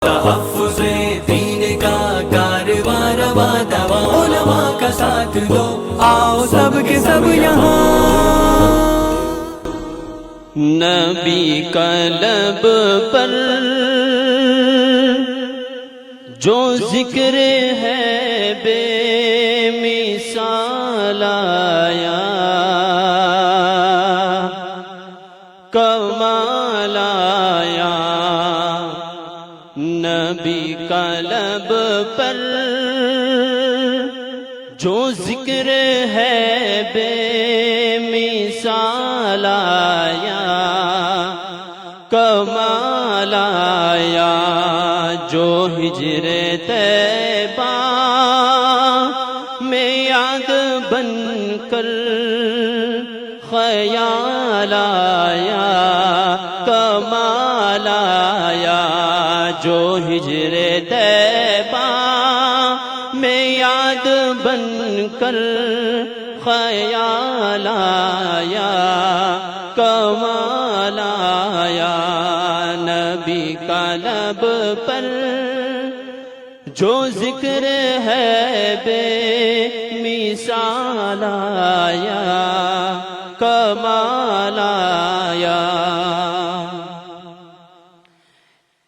تحفظ دین کا کارواں رواں دواں، علماء کا ساتھ دو، آؤ سب کے سب یہاں۔ نبی کا لب پر جو ذکر ہے بے مثال آیا، کمال آیا۔ نبی کا لب پر جو ذکر ہے بے مثال آیا، کمال آیا۔ جو ہجر طیبہ میں یاد بن کر خیال آیا، کمال آیا۔ جو ہجر طیبہ میں یاد بن کر خیال آیا، کمال آیا۔ نبی کا لب پر جو ذکر ہے بے مثال آیا، کمال آیا۔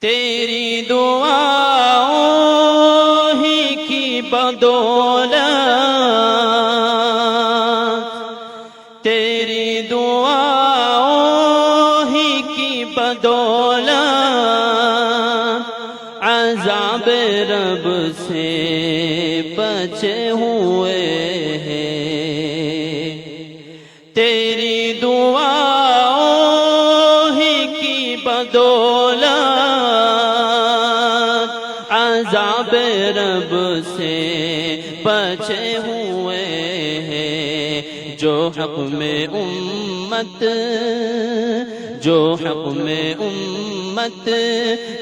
تیری دعاؤں ہی کی بدولت، تیری دعاؤں ہی کی بدولت عذاب رب سے بچے ہوئے ہیں۔ تیری دعاؤں ہی کی بدولت عذاب رب سے بچے ہوئے ہیں۔ جو حق میں امت، جو حق میں امت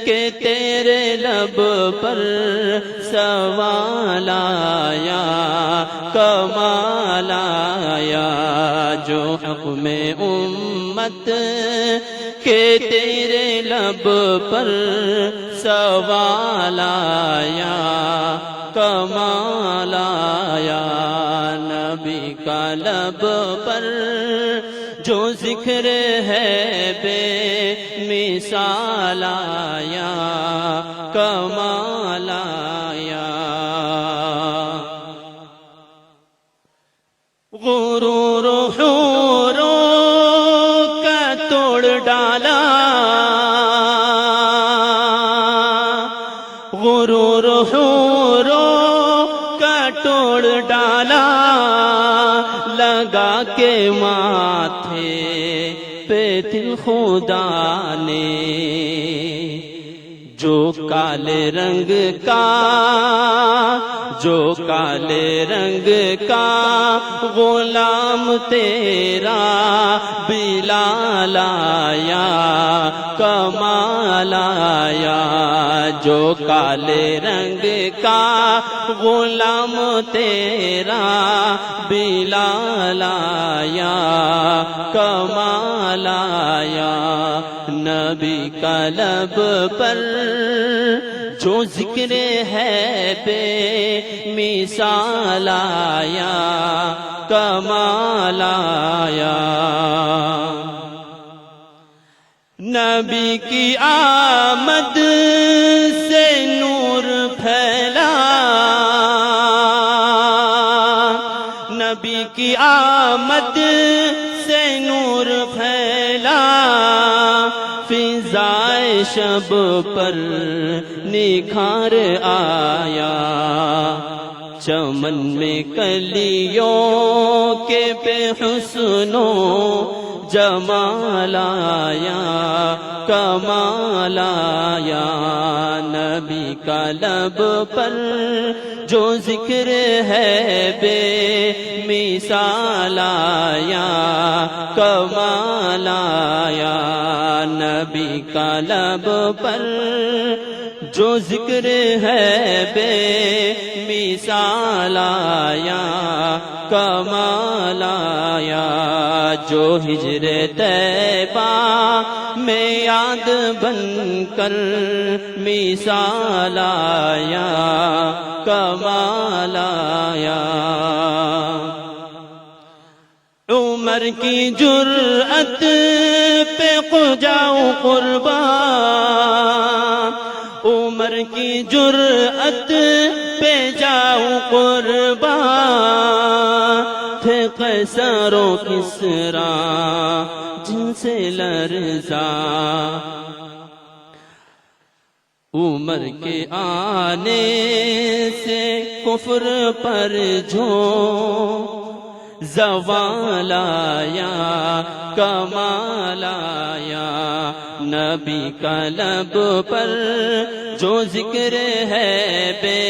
کہ تیرے لب پر سوال آیا، کمال آیا۔ جو حق میں امت کہ تیرے لب پر سوال آیا، کمال آیا۔ نبی کا لب پر جو ذکر ہے بے مثال آیا، کمال آیا۔ غرور حوروں کا توڑ ڈالا، غرور حوروں کا توڑ ڈالا، لگا کے ماتھے پہ دل خدا نے۔ جو کالے رنگ کا، جو کالے رنگ کا غلام تیرا بلال آیا، کمال آیا۔ جو کالے رنگ کا غلام تیرا بلال آیا، کمال آیا۔ نبی کا لب پر جو ذکر ہے بے مثال آیا، کمال آیا۔ نبی کی آمد سے نور پھیلا، نبی کی آمد سے نور پھیلا، فضائے شب پر نکھار آیا۔ چمن میں کلیوں کے بے حسن و جمال آیا، کمال آیا۔ نبی کا لب پر جو ذکر ہے بے مثال آیا، کمال آیا۔ نبی کا لب پر جو ذکر ہے بے مثال آیا، کمال آیا۔ جو ہجر طیبہ میں یاد بن کر مثال آیا کمال آیا عمر کی جرأت پہ جاؤں قربان عمر کی جرأت پہ جاؤں قربان تھے قیصر و کسریٰ جن سے لرزا عمر کے آنے سے کفر پر جو زوال آیا کمال آیا نبی کا لب پر جو ذکر ہے بے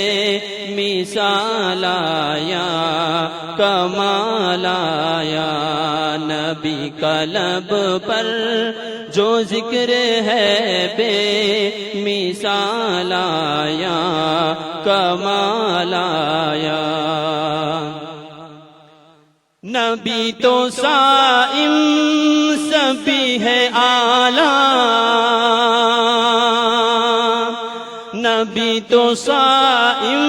مثال آیا کمال آیا نبی کا لب پر جو ذکر ہے بے مثال آیا کمال آیا نبی تو صائم سبھی ہے اعلیٰ نبی تو صائم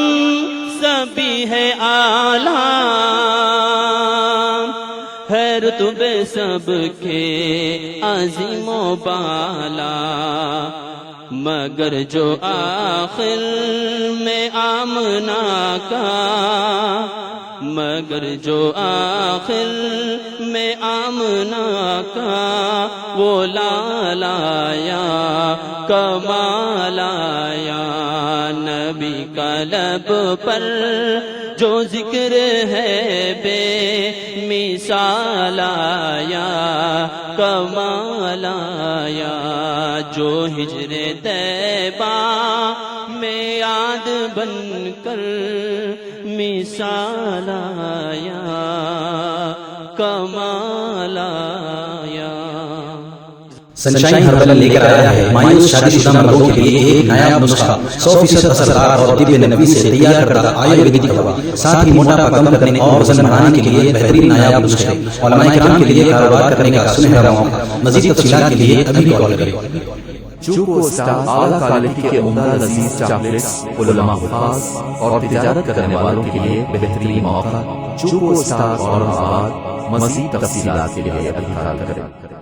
سبھی ہے اعلیٰ ہے رتبے سب کے عظیم و بالا مگر جو آخر میں آمنہ کا مگر جو آخر میں آمنہ کا وہ لال آیا کمال آیا نبی کا لب پر جو ذکر ہے بے مثال آیا کمال آیا جو ہجر طیبہ میں یاد بن کر مثال آیا کمال آیا سنشائن ہربل لے کر آیا ہے مایوس شادی شدہ مردوں کے لیے ایک نیا نسخہ 100% اثردار اور طب نبوی سے تیار کردہ آیورویدک دوا ساتھ ہی موٹاپا کم کرنے اور وزن بڑھانے کے لیے بہترین نایاب نسخے علماء کرام کے لیے کاروبار کرنے کا سنہرا موقع مزید تفصیلات کے لیے ابھی کال کریں چوکو اسٹار اعلیٰ کوالٹی کے عمدہ لذیذ چاکلیٹس علماء حفاظ اور تجارت کرنے والوں کے لیے بہترین موقع چوکو اسٹار اورنگ آباد مزید تفصیلات کے لیے ابھی کال کریں